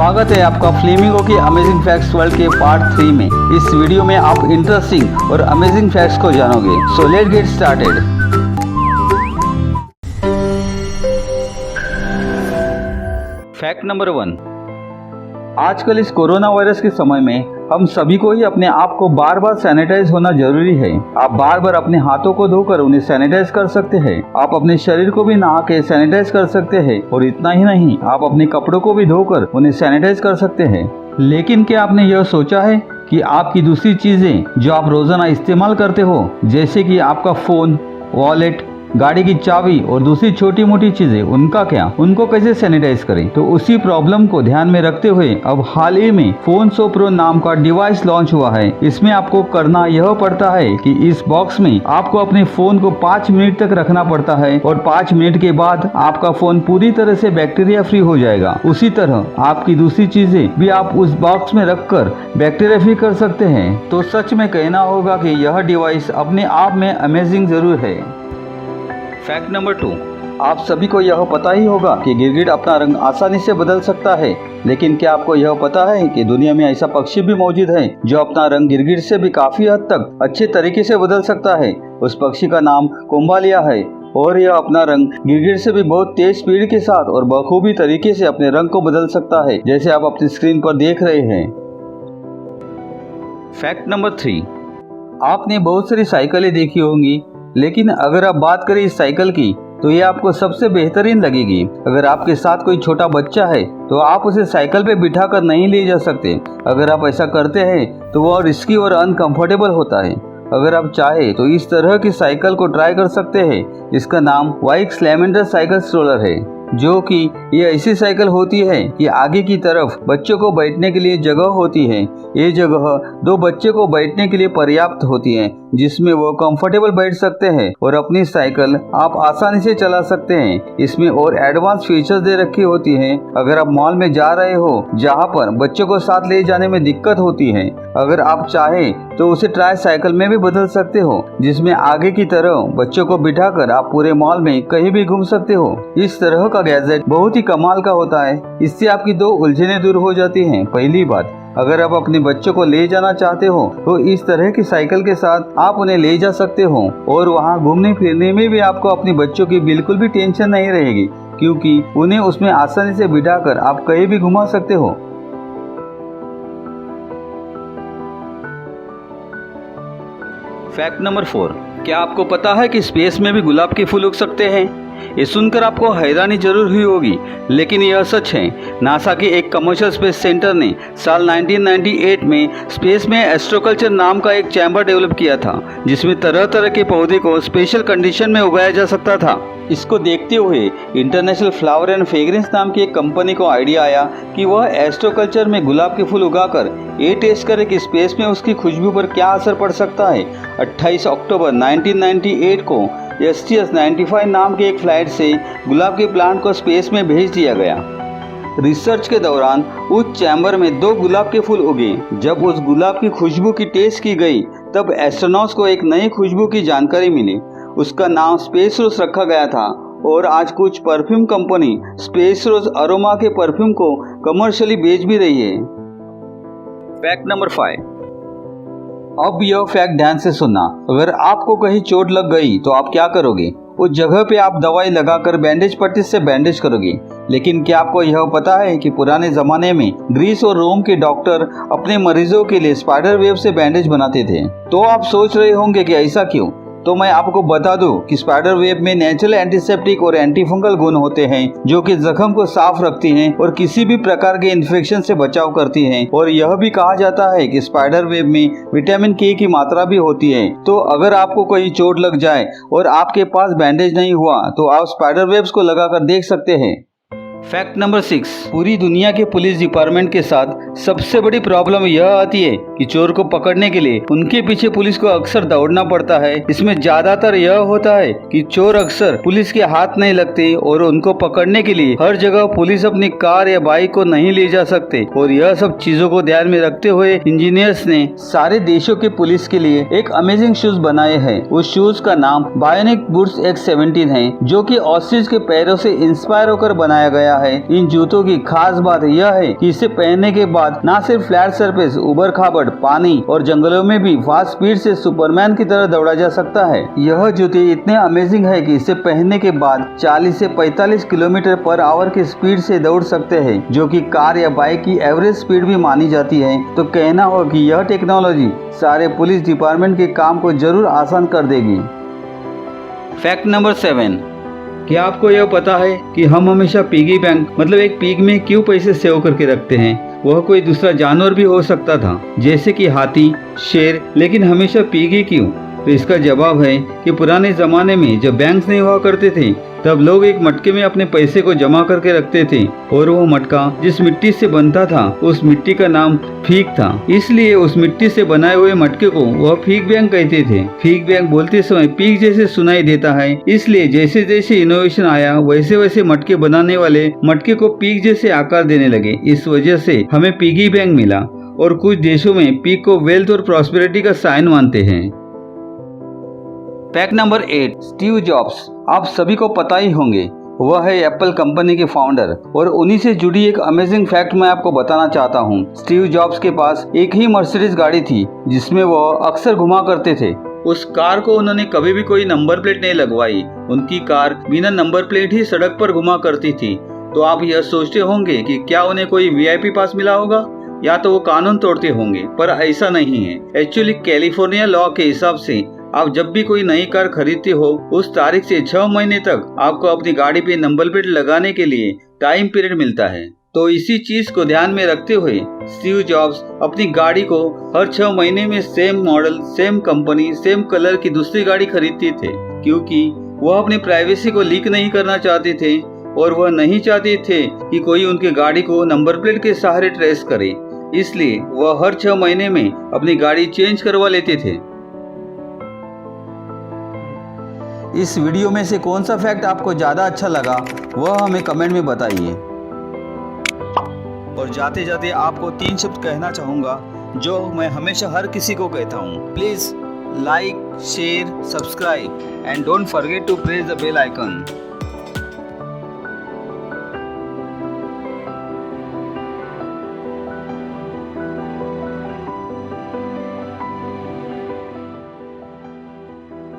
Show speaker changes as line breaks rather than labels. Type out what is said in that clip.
स्वागत है आपका फ्लेमिंगो की अमेजिंग फैक्ट्स वर्ल्ड के पार्ट 3 में। इस वीडियो में आप इंटरेस्टिंग और अमेजिंग फैक्ट्स को जानोगे। So let's get started. Fact number 1। आजकल इस कोरोना वायरस के समय में हम सभी को ही अपने आप को बार बार सैनिटाइज होना जरूरी है। आप बार बार अपने हाथों को धोकर उन्हें सैनिटाइज कर सकते हैं। आप अपने शरीर को भी नहा के सैनिटाइज कर सकते हैं और इतना ही नहीं, आप अपने कपड़ों को भी धोकर उन्हें सैनिटाइज कर सकते हैं। लेकिन क्या आपने यह सोचा है कि आपकी दूसरी चीजें जो आप रोजाना इस्तेमाल करते हो, जैसे कि आपका फोन, वॉलेट, गाड़ी की चाबी और दूसरी छोटी मोटी चीजें, उनका क्या, उनको कैसे सैनिटाइज करें? तो उसी प्रॉब्लम को ध्यान में रखते हुए अब हाल ही में फोन 100 प्रो नाम का डिवाइस लॉन्च हुआ है। इसमें आपको करना यह पड़ता है कि इस बॉक्स में आपको अपने फोन को 5 मिनट तक रखना पड़ता है और 5 मिनट के बाद आपका फोन पूरी तरह से बैक्टीरिया फ्री हो जाएगा। उसी तरह आपकी दूसरी चीजें भी आप उस बॉक्स में रखकर बैक्टीरिया फ्री कर सकते हैं। तो सच में कहना होगा कि यह डिवाइस अपने आप में अमेजिंग जरूर है। Fact number 2। आप सभी को यह पता ही होगा कि गिरगिट अपना रंग आसानी से बदल सकता है, लेकिन क्या आपको यह पता है कि दुनिया में ऐसा पक्षी भी मौजूद है जो अपना रंग गिरगिट से भी काफी हद तक अच्छे तरीके से बदल सकता है? उस पक्षी का नाम कोम्बालिया है और यह अपना रंग गिरगिट से भी बहुत तेज स्पीड के साथ और बखूबी तरीके से अपने रंग को बदल सकता है, जैसे आप अपनी स्क्रीन पर देख रहे हैं। Fact number 3। आपने बहुत सारी साइकिलें देखी होंगी, लेकिन अगर आप बात करें इस साइकिल की तो ये आपको सबसे बेहतरीन लगेगी। अगर आपके साथ कोई छोटा बच्चा है तो आप उसे साइकिल पे बिठाकर नहीं ले जा सकते। अगर आप ऐसा करते हैं तो वह रिस्की और अनकंफर्टेबल होता है। अगर आप चाहे तो इस तरह की साइकिल को ट्राई कर सकते हैं। इसका नाम वाइक्स लैवेंडर साइकिल स्ट्रोलर है, जो कि ये ऐसी साइकिल होती है कि आगे की तरफ बच्चों को बैठने के लिए जगह होती है। ये जगह 2 बच्चे को बैठने के लिए पर्याप्त होती है, जिसमें वो कंफर्टेबल बैठ सकते हैं और अपनी साइकिल आप आसानी से चला सकते हैं। इसमें और एडवांस फीचर्स दे रखी होती हैं। अगर आप मॉल में जा रहे हो जहाँ पर बच्चों को साथ ले जाने में दिक्कत होती है, अगर आप चाहें तो उसे ट्राई साइकिल में भी बदल सकते हो, जिसमें आगे की तरफ बच्चों को बिठाकर आप पूरे मॉल में कहीं भी घूम सकते हो। इस तरह का गैजेट बहुत ही कमाल का होता है। इससे आपकी 2 उलझनें दूर हो जाती हैं। पहली बात, अगर आप अपने बच्चों को ले जाना चाहते हो तो इस तरह की साइकिल के साथ आप उन्हें ले जा सकते हो और वहाँ घूमने फिरने में भी आपको अपने बच्चों की बिल्कुल भी टेंशन नहीं रहेगी, क्योंकि उन्हें उसमें आसानी से बिठाकर आप कहीं भी घुमा सकते हो। Fact number 4। क्या आपको पता है कि स्पेस में भी गुलाब के फूल उग सकते हैं? ये सुनकर आपको हैरानी जरूर हुई होगी, लेकिन यह सच है। नासा के एक कमर्शियल स्पेस सेंटर ने साल 1998 में स्पेस में एस्ट्रोकल्चर नाम का एक चैम्बर डेवलप किया था, जिसमें तरह तरह के पौधे को स्पेशल कंडीशन में उगाया जा सकता था। इसको देखते हुए इंटरनेशनल फ्लावर एंड फ्रेग्रेंस नाम की एक कंपनी को आइडिया आया कि वह एस्ट्रोकल्चर में गुलाब के फूल उगाकर ये टेस्ट करे कि स्पेस में उसकी खुशबू पर क्या असर पड़ सकता है। 28 अक्टूबर 1998 को STS-95 नाम के एक फ्लाइट से गुलाब के प्लांट को स्पेस में भेज दिया गया। रिसर्च के दौरान उस चैम्बर में 2 गुलाब के फूल उगे। जब उस गुलाब की खुशबू की टेस्ट की गई, तब एस्ट्रोनॉट्स को एक नई खुशबू की जानकारी मिली। उसका नाम स्पेस रोज रखा गया था और आज कुछ परफ्यूम कंपनी स्पेस रोज अरोमा के परफ्यूम को कमर्शियली बेच भी रही है। Fact number 5। अब यह फैक्ट ध्यान से सुनना। अगर आपको कहीं चोट लग गई तो आप क्या करोगे? उस जगह पे आप दवाई लगाकर बैंडेज पट्टी से बैंडेज करोगे। लेकिन क्या आपको यह पता है कि पुराने जमाने में ग्रीस और रोम के डॉक्टर अपने मरीजों के लिए स्पाइडर वेब से बैंडेज बनाते थे? तो आप सोच रहे होंगे कि ऐसा क्यों? तो मैं आपको बता दूं कि स्पाइडर वेब में नेचुरल एंटीसेप्टिक और एंटीफंगल गुण होते हैं, जो कि जख्म को साफ रखती हैं और किसी भी प्रकार के इन्फेक्शन से बचाव करती हैं। और यह भी कहा जाता है कि स्पाइडर वेब में विटामिन के की मात्रा भी होती है। तो अगर आपको कहीं चोट लग जाए और आपके पास बैंडेज नहीं हुआ तो आप स्पाइडर वेब्स को लगाकर देख सकते हैं। Fact number 6। पूरी दुनिया के पुलिस डिपार्टमेंट के साथ सबसे बड़ी प्रॉब्लम यह आती है कि चोर को पकड़ने के लिए उनके पीछे पुलिस को अक्सर दौड़ना पड़ता है। इसमें ज्यादातर यह होता है कि चोर अक्सर पुलिस के हाथ नहीं लगते और उनको पकड़ने के लिए हर जगह पुलिस अपनी कार या बाइक को नहीं ले जा सकते। और यह सब चीजों को ध्यान में रखते हुए इंजीनियर्स ने सारे देशों के पुलिस के लिए एक अमेजिंग शूज बनाए हैं। उस शूज का नाम बायोनिक बूट्स X17 है, जो कि ऑस्ट्रिच के पैरों से इंस्पायर होकर बनाया गया आया है। इन जूतों की खास बात यह है कि इसे पहनने के बाद न सिर्फ फ्लैट सरफेस, उबड़ खाबड़ पानी और जंगलों में भी फास्ट स्पीड से सुपरमैन की तरह दौड़ा जा सकता है। यह जूते इतने अमेजिंग है कि इसे पहनने के बाद 40 से 45 किलोमीटर पर आवर की स्पीड से दौड़ सकते हैं, जो कि कार या बाइक की एवरेज स्पीड भी मानी जाती है। तो कहना हो कि यह टेक्नोलॉजी सारे पुलिस डिपार्टमेंट के काम को जरूर आसान कर देगी। फैक्ट नंबर 7, क्या आपको यह पता है कि हम हमेशा पिगी बैंक मतलब एक पिग में क्यों पैसे सेव करके रखते हैं? वह कोई दूसरा जानवर भी हो सकता था, जैसे कि हाथी, शेर, लेकिन हमेशा पिगी क्यों? तो इसका जवाब है कि पुराने जमाने में जब बैंक नहीं हुआ करते थे, तब लोग एक मटके में अपने पैसे को जमा करके रखते थे और वो मटका जिस मिट्टी से बनता था उस मिट्टी का नाम फीग था। इसलिए उस मिट्टी से बनाए हुए मटके को वह फीग बैंक कहते थे। फीग बैंक बोलते समय पीग जैसे सुनाई देता है, इसलिए जैसे जैसे इनोवेशन आया वैसे वैसे मटके बनाने वाले मटके को पीग जैसे आकार देने लगे। इस वजह से हमें पिगी बैंक मिला और कुछ देशों में पीग को वेल्थ और प्रॉस्पेरिटी का साइन मानते हैं। Fact number 8, Steve jobs. आप सभी को पता ही होंगे, वह है एप्पल कंपनी के फाउंडर और उन्हीं से जुड़ी एक अमेजिंग फैक्ट मैं आपको बताना चाहता हूँ। स्टीव जॉब्स के पास एक ही मर्सिडीज गाड़ी थी जिसमें वह अक्सर घुमा करते थे। उस कार को उन्होंने कभी भी कोई नंबर प्लेट नहीं लगवाई। उनकी कार बिना नंबर प्लेट ही सड़क पर घुमा करती थी। तो आप यह सोचते होंगे कि क्या उन्हें कोई VIP पास मिला होगा या तो वो कानून तोड़ते होंगे, पर ऐसा नहीं है। एक्चुअली कैलिफोर्निया लॉ के हिसाब से आप जब भी कोई नई कार खरीदते हो, उस तारीख से 6 महीने तक आपको अपनी गाड़ी पे नंबर प्लेट लगाने के लिए टाइम पीरियड मिलता है। तो इसी चीज को ध्यान में रखते हुए स्टीव जॉब्स अपनी गाड़ी को हर 6 महीने में same model, same company, same colour की दूसरी गाड़ी खरीदते थे, क्योंकि वह अपनी प्राइवेसी को लीक नहीं करना चाहते थे और वह नहीं चाहते थे कि कोई उनकी गाड़ी को नंबर प्लेट के सहारे ट्रेस करे। इसलिए वह हर 6 महीने में अपनी गाड़ी चेंज करवा लेते थे। इस वीडियो में से कौन सा फैक्ट आपको ज़्यादा अच्छा लगा वह हमें कमेंट में बताइए। और जाते जाते आपको 3 शब्द कहना चाहूँगा जो मैं हमेशा हर किसी को कहता हूँ। Please like, share, subscribe and don't forget to press the bell icon.